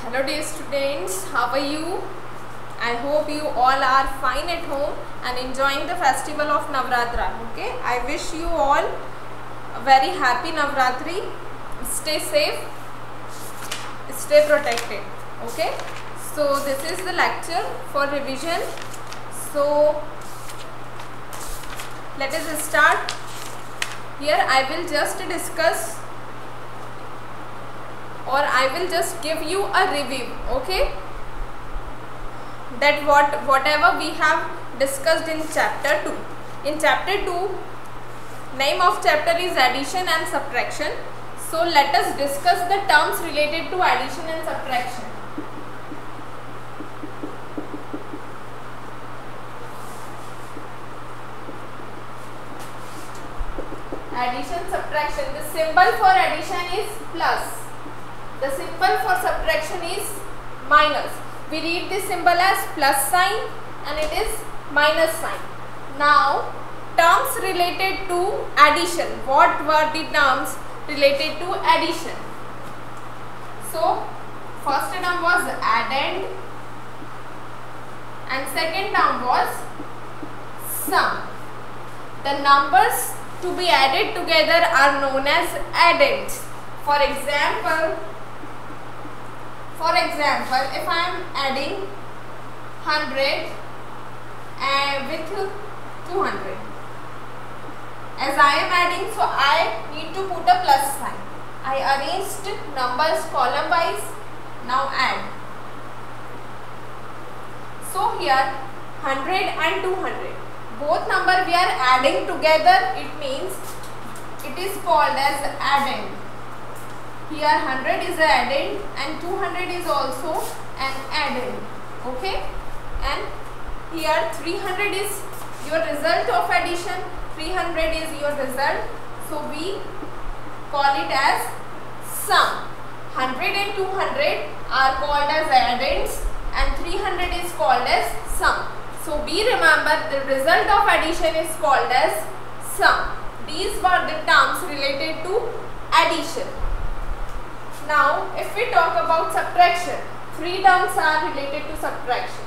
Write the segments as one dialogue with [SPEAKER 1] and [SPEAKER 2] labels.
[SPEAKER 1] Hello dear students, how are you? I hope you all are fine at home and enjoying the festival of Navratra. Okay, I wish you all a very happy Navratri. Stay safe, stay protected. Okay, so this is the lecture for revision. So let us start. Here I will just discuss or I will just give you a review, okay, that whatever we have discussed in chapter 2. In chapter 2, name of chapter is addition and subtraction. So let us discuss the terms related to addition and subtraction. Addition, subtraction. The symbol for addition is plus. The symbol for subtraction is minus. We read this symbol as plus sign and it is minus sign. Now, terms related to addition. What were the terms related to addition? So, first term was addend and second term was sum. The numbers to be added together are known as addends. For example, if I am adding 100 with 200, as I am adding, so I need to put a plus sign. I arranged numbers column wise. Now add. So here 100 and 200, both number we are adding together. It means it is called as addend. Here 100 is addend and 200 is also an addend. Okay, and here 300 is your result of addition. 300 is your result. So we call it as sum. 100 and 200 are called as addends and 300 is called as sum. So we remember the result of addition is called as sum. These were the terms related to addition. Now, if we talk about subtraction, three terms are related to subtraction: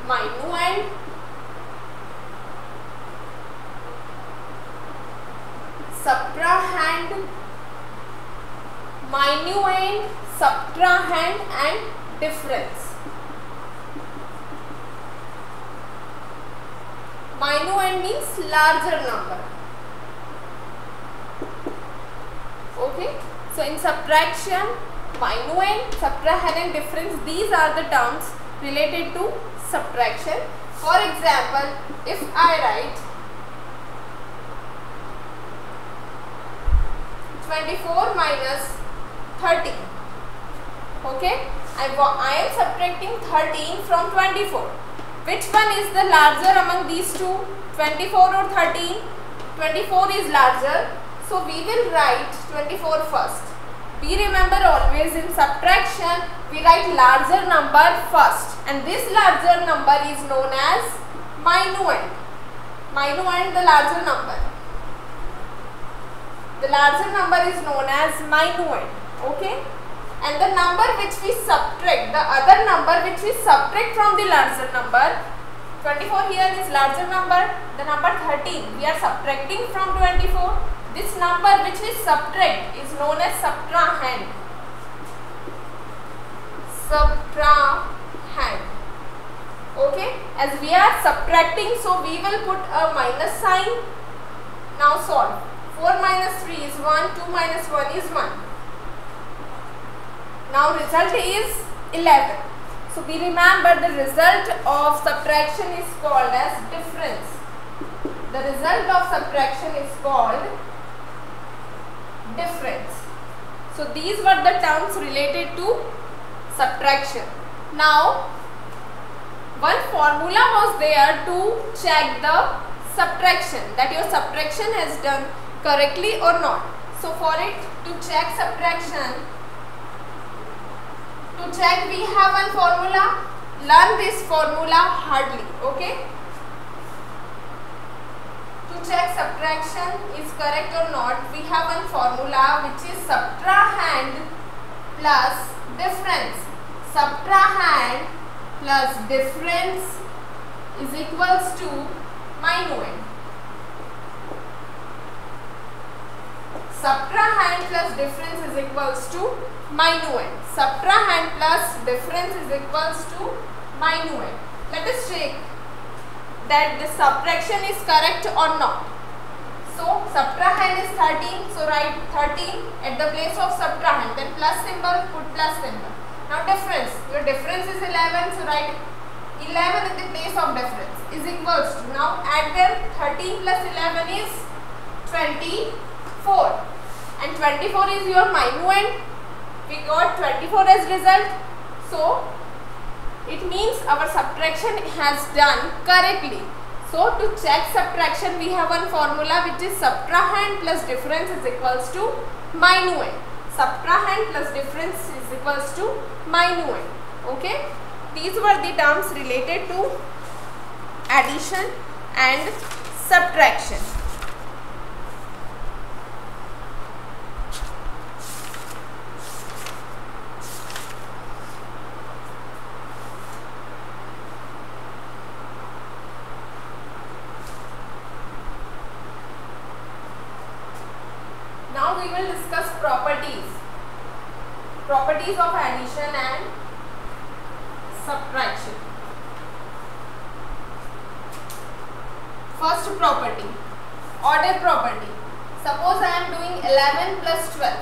[SPEAKER 1] minuend, subtrahend, minuend, subtrahend and difference. Minuend means larger number. Okay. So in subtraction, minuend, subtrahend and difference, these are the terms related to subtraction. For example, if I write 24 minus 13, okay, I am subtracting 13 from 24. Which one is the larger among these two, 24 or 13? 24 is larger. So we will write 24 first. We remember always in subtraction we write larger number first, and this larger number is known as minuend. Minuend, the larger number. The larger number is known as minuend. Okay, and the number which we subtract, the other number which we subtract from the larger number, 24 here is larger number. The number 13 we are subtracting from 24. This number which we subtract is known as subtrahend. Subtrahend. Okay, as we are subtracting, so we will put a minus sign. Now solve. 4 minus 3 is 1, 2 minus 1 is 1. Now result is 11. So we remember the result of subtraction is called as difference. The result of subtraction is called difference. So these were the terms related to subtraction. Now one formula was there to check the subtraction, that your subtraction has done correctly or not. So for it to check subtraction, we have one formula. Learn this formula hardly. Okay, to check subtraction is correct or not, we have one formula which is subtrahend plus difference. Subtrahend plus difference is equals to minuend. Subtrahend plus difference is equals to minuend. Subtrahend plus difference is equals to minuend. Let us check that the subtraction is correct or not. So subtrahend is 13, so write 13 at the place of subtrahend, then plus symbol, put plus symbol. Now difference, your difference is 11, so write 11 at the place of difference is equals to, now add them, 13 plus 11 is 24 and 24 is your minuend. We got 24 as result, so it means our subtraction has done correctly. So to check subtraction, we have one formula which is subtrahend plus difference is equals to minuend. Subtrahend plus difference is equals to minuend. Okay. These were the terms related to addition and subtraction. Now we will discuss properties of addition and subtraction. First property, order property. Suppose I am doing 11 plus 12.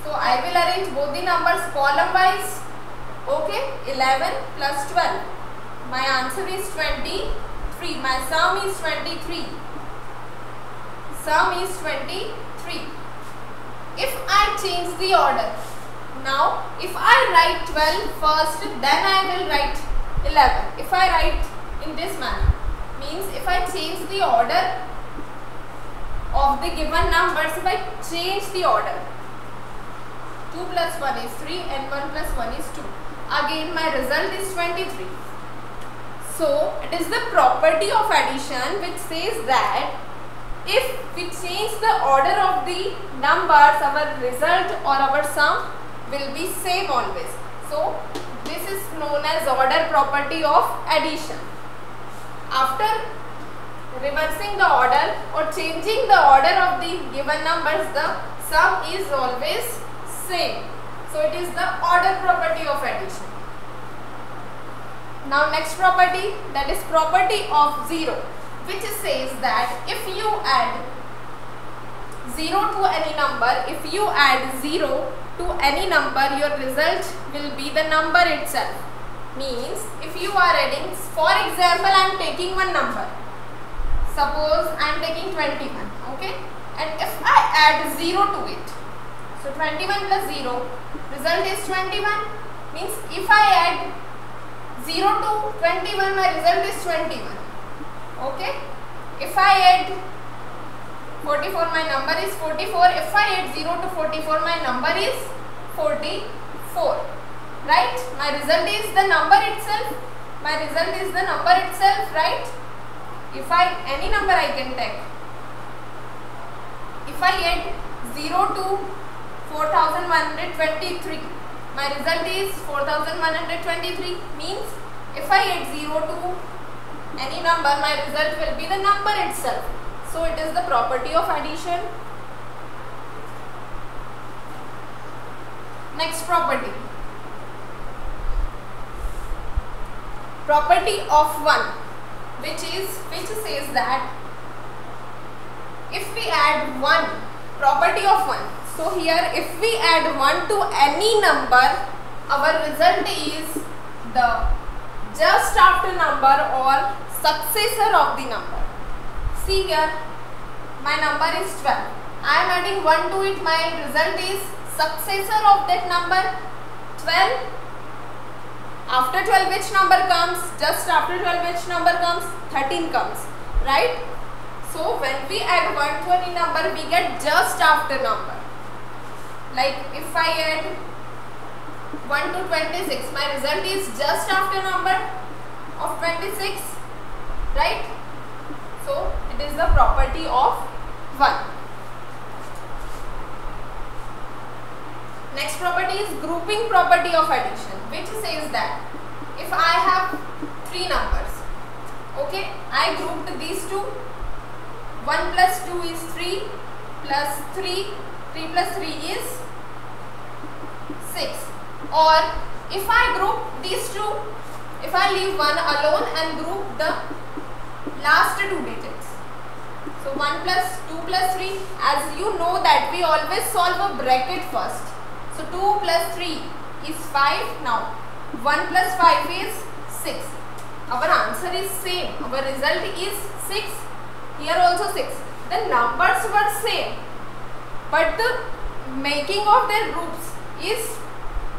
[SPEAKER 1] So I will arrange both the numbers column wise. Okay, 11 plus 12. My answer is 23. My sum is 23. Sum is 23. If I change the order, now if I write 12 first, then I will write 11. If I write in this manner, means if I change the order of the given numbers, if I change the order, 2 plus 1 is 3 and 1 plus 1 is 2. Again my result is 23. So it is the property of addition which says that if we change the order of the numbers, our result or our sum will be same always. So this is known as order property of addition. After reversing the order or changing the order of the given numbers, the sum is always same. So it is the order property of addition. Now next property, that is property of 0, which says that if you add 0 to any number, your result will be the number itself. Means if you are adding, for example, I am taking one number. Suppose I am taking 21, okay? And if I add 0 to it, so 21 plus 0, result is 21. Means if I add 0 to 21, my result is 21. Okay? If I add 44, my number is 44. If I add 0 to 44, my number is 44. Right? My result is the number itself. Right? If any number I can take. If I add 0 to 4123, my result is 4123. Means if I add 0 to any number, my result will be the number itself. So it is the property of addition. Next property. Property of 1, which says that if we add 1, property of 1. So here if we add 1 to any number, our result is the just after number or successor of the number. See here, my number is 12. I am adding 1 to it, my result is successor of that number 12. After 12 which number comes? Just after 12 which number comes? 13 comes, right? So when we add 1 to any number, we get just after number. Like if I add 1 to 26, my result is just after number of 26, right? So it is the property of 1. Next property is grouping property of addition, which says that if I have three numbers, okay, I grouped these two. 1 plus 2 is 3 plus 3, 3 plus 3 is 6. Or if I group these two, if I leave one alone and group the last two digits. So 1 plus 2 plus 3, as you know that we always solve a bracket first. So 2 plus 3 is 5. Now 1 plus 5 is 6. Our answer is same. Our result is 6. Here also 6. The numbers were same, but the making of their groups is,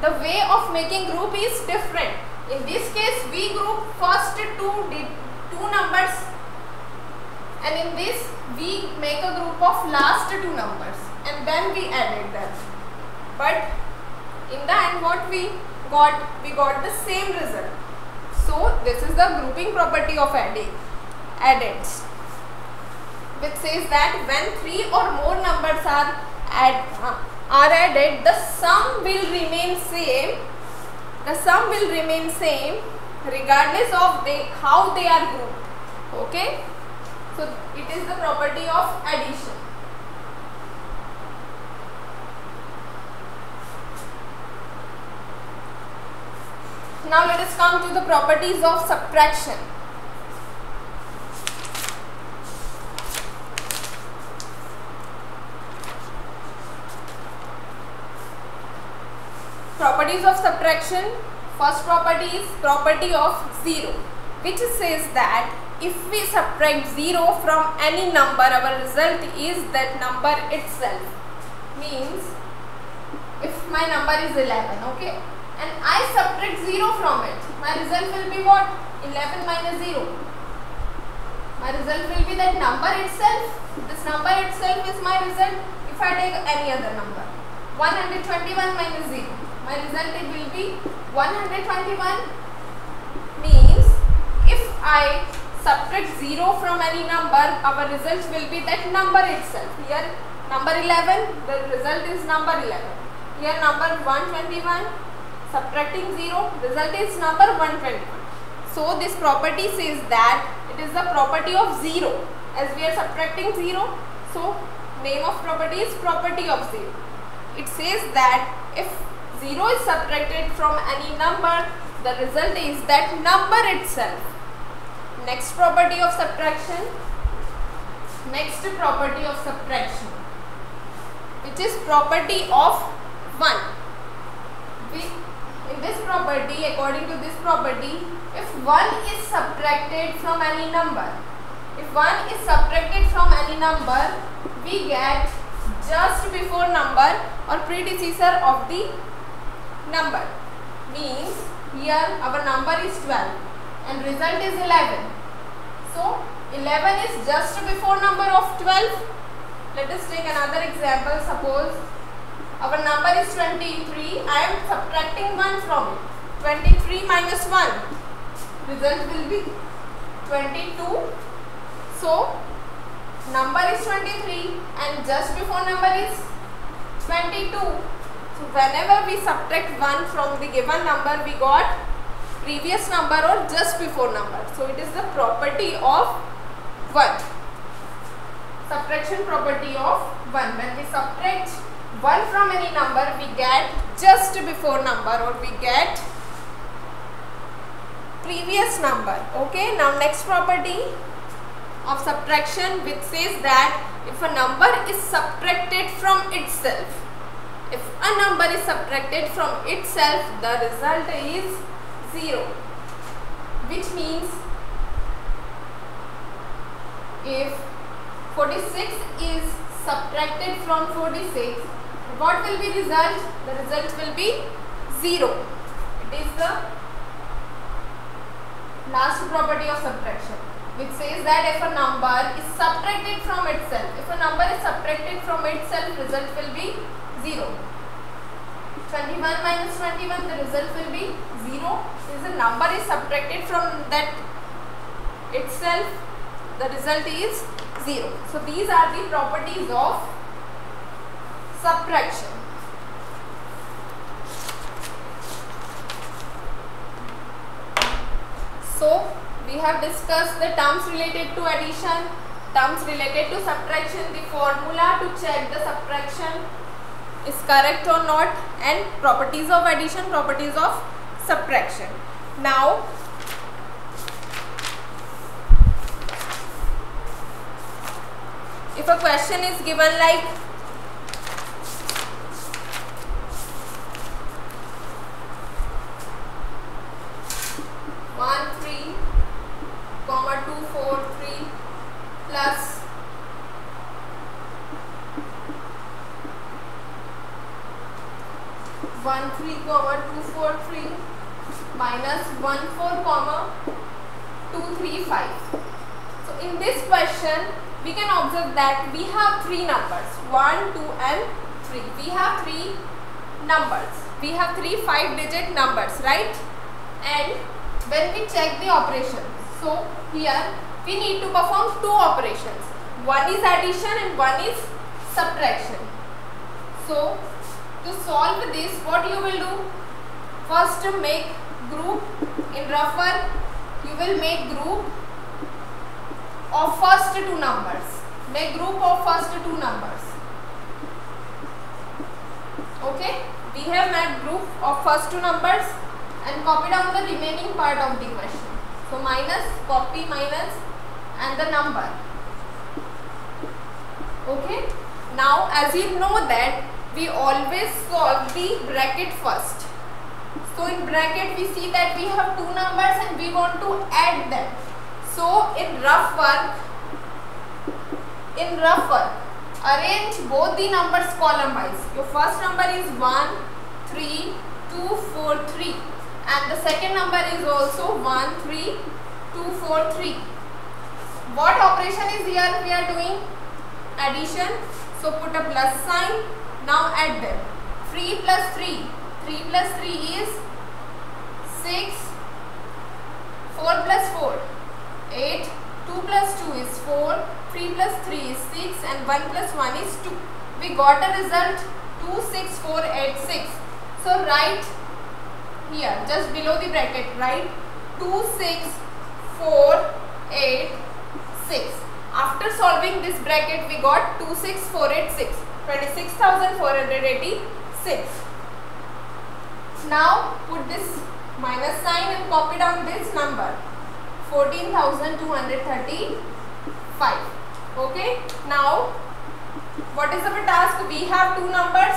[SPEAKER 1] the way of making group is different. In this case we group first two numbers, and in this we make a group of last two numbers and then we added them. But in the end what we got the same result. So this is the grouping property of addends, which says that when three or more numbers are added, the sum will remain same. The sum will remain same regardless of how they are grouped. Okay, so it is the property of addition. Now let us come to the properties of subtraction. Properties of subtraction. First property is property of 0, which says that if we subtract 0 from any number, our result is that number itself. Means if my number is 11, okay, and I subtract 0 from it, my result will be what? 11 minus 0. My result will be that number itself. This number itself is my result. If I take any other number, 121 minus 0, my result it will be 121. Means if I subtract 0 from any number, our result will be that number itself. Here number 11, the result is number 11. Here number 121, subtracting 0, result is number 121. So this property says that it is the property of 0, as we are subtracting 0. So name of property is property of 0. It says that if 0 is subtracted from any number, the result is that number itself. Next property of subtraction. Next property of subtraction, which is property of 1. In this property, according to this property, if 1 is subtracted from any number, we get just before number or predecessor of the number. Means here our number is 12 and result is 11. So 11 is just before number of 12. Let us take another example. Suppose our number is 23. I am subtracting 1 from it. 23 minus 1. Result will be 22. So number is 23 and just before number is 22. So whenever we subtract 1 from the given number, we got previous number or just before number. So it is the property of 1. Subtraction property of 1. When we subtract 1 from any number, we get just before number or we get previous number. Okay, now next property of subtraction, which says that if a number is subtracted from itself, the result is 0. Which means if 46 is subtracted from 46, what will be result? The result will be 0. It is the last property of subtraction, which says that if a number is subtracted from itself, result will be 0. 21 minus 21, the result will be 0. Since the number is subtracted from that itself, the result is 0. So these are the properties of subtraction. have discussed the terms related to addition, terms related to subtraction, the formula to check the subtraction is correct or not, and properties of addition, properties of subtraction. Now if a question is given like 13,243 plus 13,243 minus 14,235. So in this question we can observe that we have three numbers, 1, 2 and 3. We have three numbers. We have three 5-digit numbers, right? And when we check the operations, so here we need to perform two operations. One is addition and one is subtraction. So to solve this, what you will do? First, make group. In rough work, you will make group of first two numbers. Make group of first two numbers. Okay, we have made group of first two numbers and copy down the remaining part of the question. So minus, copy minus and the number. Okay, now as you know that we always solve the bracket first. So in bracket we see that we have two numbers and we want to add them. So in rough work, arrange both the numbers column wise. Your first number is 1, 3, 2, 4, 3 and the second number is also 1, 3, 2, 4, 3. What operation is here we are doing? Addition. So put a plus sign. Now add them. 3 plus 3. 3 plus 3 is 6. 4 plus 4. 8. 2 plus 2 is 4. 3 plus 3 is 6 and 1 plus 1 is 2. We got a result 26486. So write here just below the bracket, write 26486. After solving this bracket we got 26486, 26,486. Now put this minus sign and copy down this number 14,235. Okay, now what is our task? We have two numbers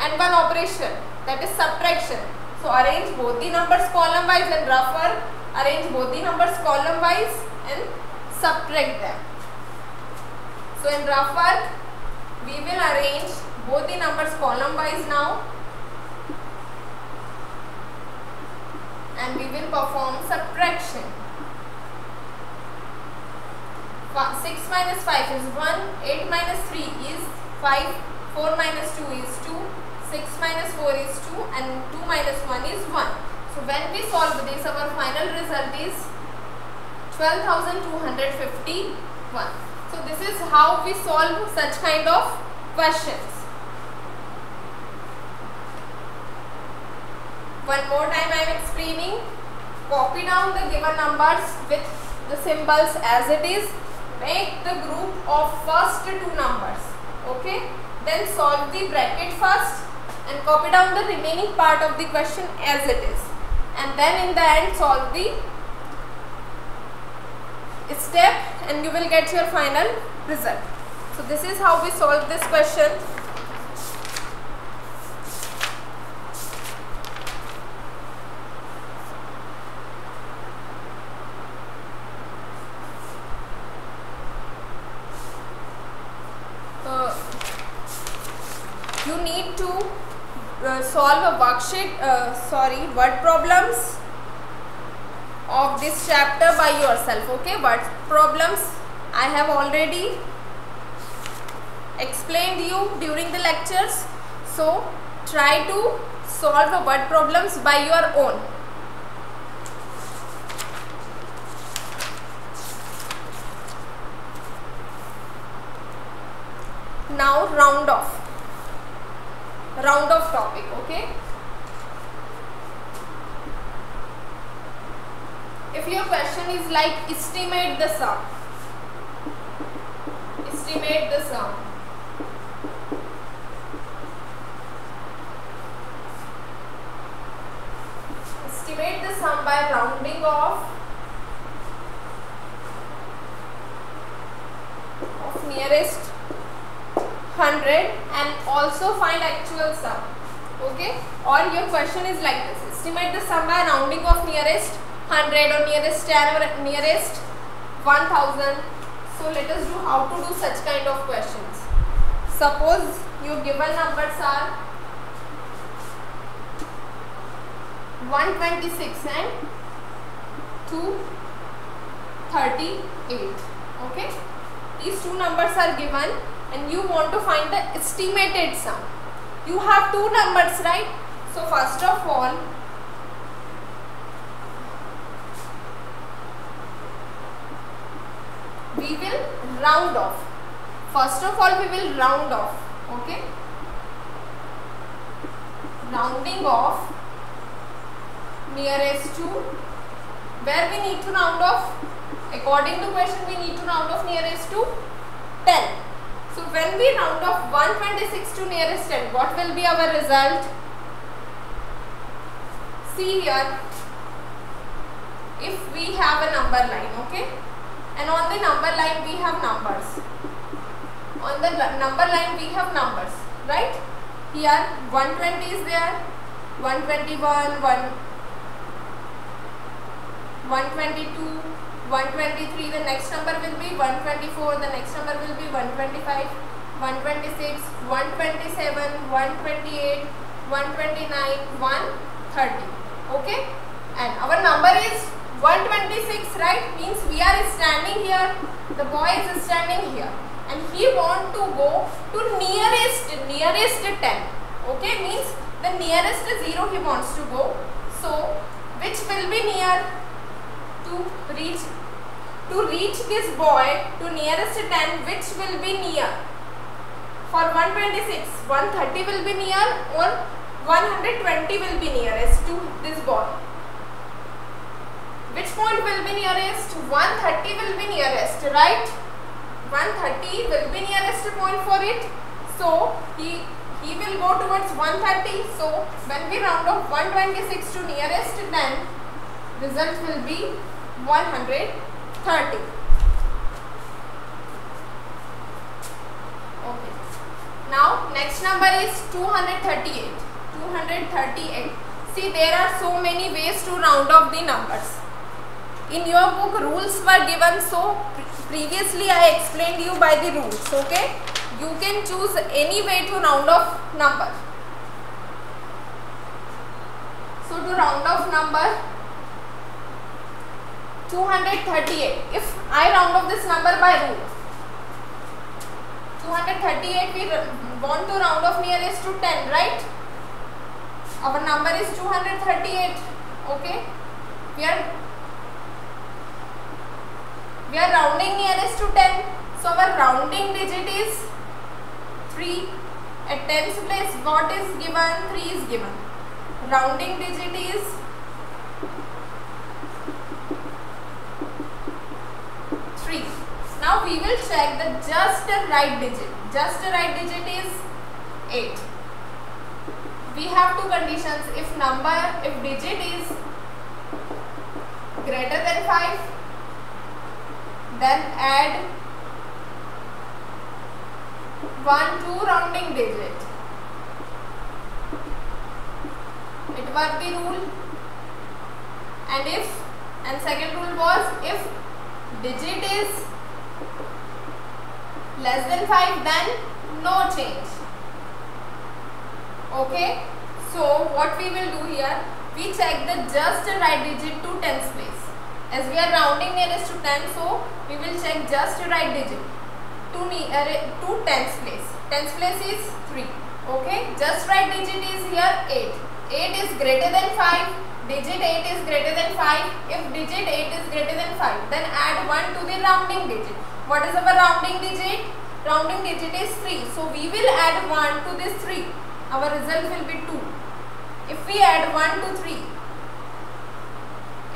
[SPEAKER 1] and one operation, that is subtraction. So arrange both the numbers column wise and rough work. Arrange both the numbers column wise and subtract them. So in rough work we will arrange both the numbers column wise now and we will perform subtraction. 6 minus 5 is 1, 8 minus 3 is 5, 4 minus 2 is 2, 6 minus 4 is 2 and 2 minus 1 is 1. So when we solve this, our final result is 12,251. So this is how we solve such kind of questions. One more time I am explaining. Copy down the given numbers with the symbols as it is. Make the group of first two numbers. Okay. Then solve the bracket first and copy down the remaining part of the question as it is. And then in the end solve the step and you will get your final result. So this is how we solve this question. You need to solve a worksheet, word problems of this chapter by yourself. Okay, word problems I have already explained you during the lectures. So try to solve the word problems by your own. Now round off topic. Okay, if your question is like estimate the sum. Estimate the sum. Estimate the sum by rounding off of nearest 100 and also find actual sum. Okay, or your question is like this: estimate the sum by rounding of nearest 100 or nearest 10 or nearest 1000. So let us do how to do such kind of questions. Suppose your given numbers are 126 and 238. Okay, these two numbers are given and you want to find the estimated sum. You have two numbers, right? So first of all, we will round off. First of all, we will round off. Okay, rounding off nearest to, where we need to round off, according to question we need to round off nearest to 10. So when we round off 126 to nearest 10, what will be our result? See here, if we have a number line, okay, and on the number line we have numbers. On the number line we have numbers, right? Here 120 is there, 121, 122, 123, the next number will be 124, the next number will be 125, 126, 127, 128, 129, 130. Okay, and our number is 126, right? Means we are standing here, the boy is standing here and he want to go to nearest 10. Okay, means the nearest 0 he wants to go. So which will be near? To reach this boy to nearest 10, which will be near? For 126, 130 will be near or 120 will be nearest to this boy. Which point will be nearest? 130 will be nearest, right? 130 will be nearest point for it. So he will go towards 130. So when we round off 126 to nearest 10, result will be 130. Okay. Now next number is 238. 238. See, there are so many ways to round off the numbers. In your book rules were given, so previously I explained you by the rules. Okay, you can choose any way to round off number. So to round off number 238, if I round off this number by rule, 238 we want to round off nearest to 10, right? Our number is 238. Okay, we are rounding nearest to 10. So our rounding digit is 3. At 10's place what is given? 3 is given. Rounding digit is 3. Now we will check the just right digit. Just right digit is 8. We have two conditions. If digit is greater than 5, then add 1 to rounding digit. It was the rule. And second rule was, if digit is less than 5, then no change. Okay, so what we will do here, we check the just right digit to 10's place. As we are rounding nearest to 10, so we will check just right digit to 10's place. 10's place is 3. Okay, just right digit is here 8. 8 is greater than 5. Digit 8 is greater than 5. If digit 8 is greater than 5, then add 1 to the rounding digit. What is our rounding digit? Rounding digit is 3. So we will add 1 to this 3. Our result will be 2. If we add 1 to 3,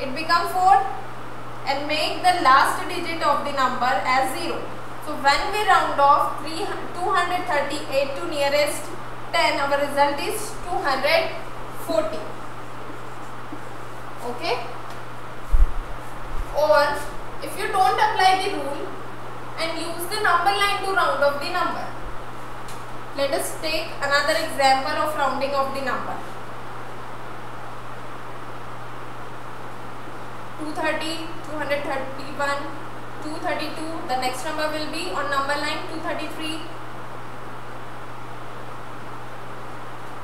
[SPEAKER 1] it becomes 4. and make the last digit of the number as 0. So when we round off 238 to nearest 10, our result is 240. Okay? Or if you don't apply the rule and use the number line to round off the number. Let us take another example of rounding of the number. 230, 231, 232. The next number will be on number line 233.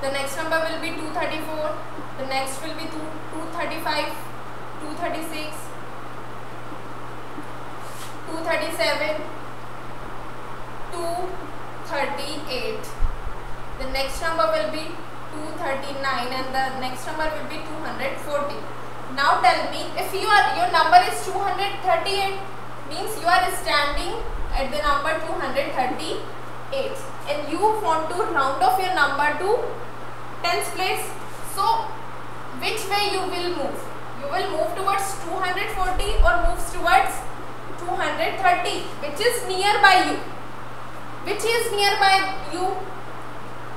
[SPEAKER 1] The next number will be 234. The next will be 235, 236, 237, 238. The next number will be 239 and the next number will be 240. Now tell me, if your number is 238, means you are standing at the number 238 and you want to round off your number to tens place. So which way you will move? You will move towards 240 or moves towards 230, which is nearby you. Which is nearby you?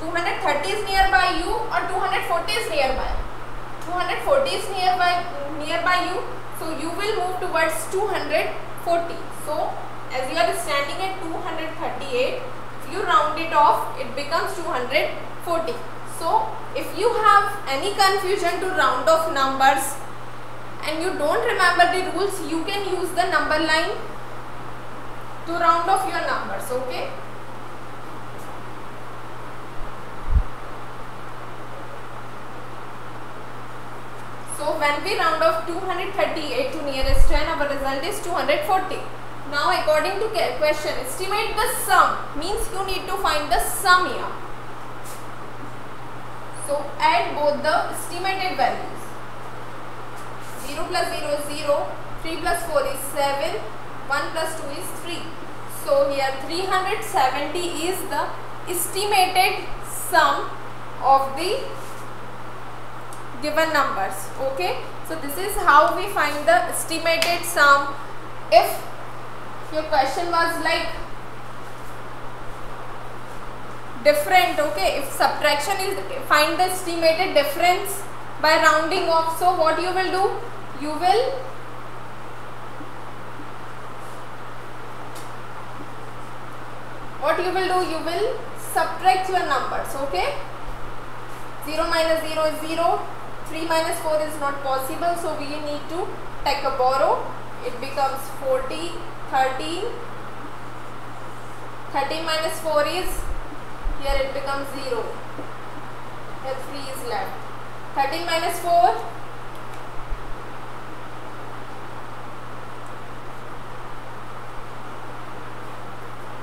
[SPEAKER 1] 230 is nearby you or 240 is nearby? 240 is nearby you, so you will move towards 240. So as you are standing at 238, if you round it off, it becomes 240. So if you have any confusion to round off numbers and you don't remember the rules, you can use the number line to round off your numbers. Okay? So when we round off 238 to nearest 10, our result is 240. Now according to question, estimate the sum, means you need to find the sum here. So add both the estimated values. 0 plus 0 is 0, 3 plus 4 is 7, 1 plus 2 is 3. So here 370 is the estimated sum of the given numbers. Okay, so this is how we find the estimated sum. If your question was like different, okay, if subtraction is find the estimated difference by rounding off, so what you will do? You will subtract your numbers. Okay, 0 minus 0 is 0, 3 minus 4 is not possible, so we need to take a borrow. It becomes 40, 13. 13 minus 4 is, here it becomes 0. Here 3 is left. 13 minus 4.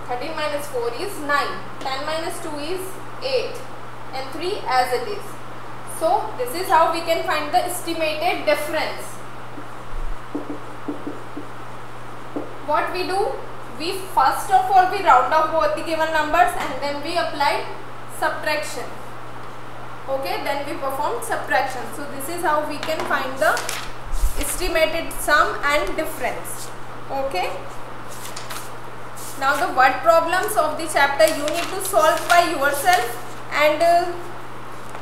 [SPEAKER 1] 13 minus 4 is 9. 10 minus 2 is 8. And 3 as it is. So this is how we can find the estimated difference. What we do? We first of all we round off both the given numbers and then we apply subtraction. Okay, then we perform subtraction. So this is how we can find the estimated sum and difference. Okay. Now the word problems of the chapter you need to solve by yourself, and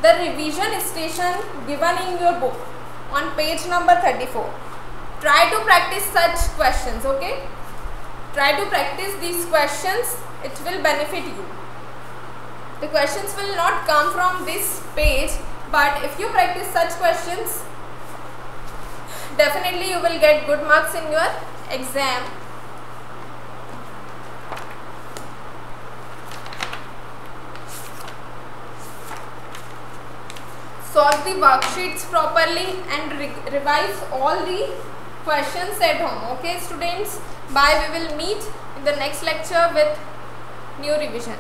[SPEAKER 1] the revision station given in your book on page number 34. Try to practice such questions. Okay. Try to practice these questions. It will benefit you. The questions will not come from this page, but if you practice such questions, definitely you will get good marks in your exam. Solve the worksheets properly and revise all the questions at home. Okay students, bye. We will meet in the next lecture with new revision.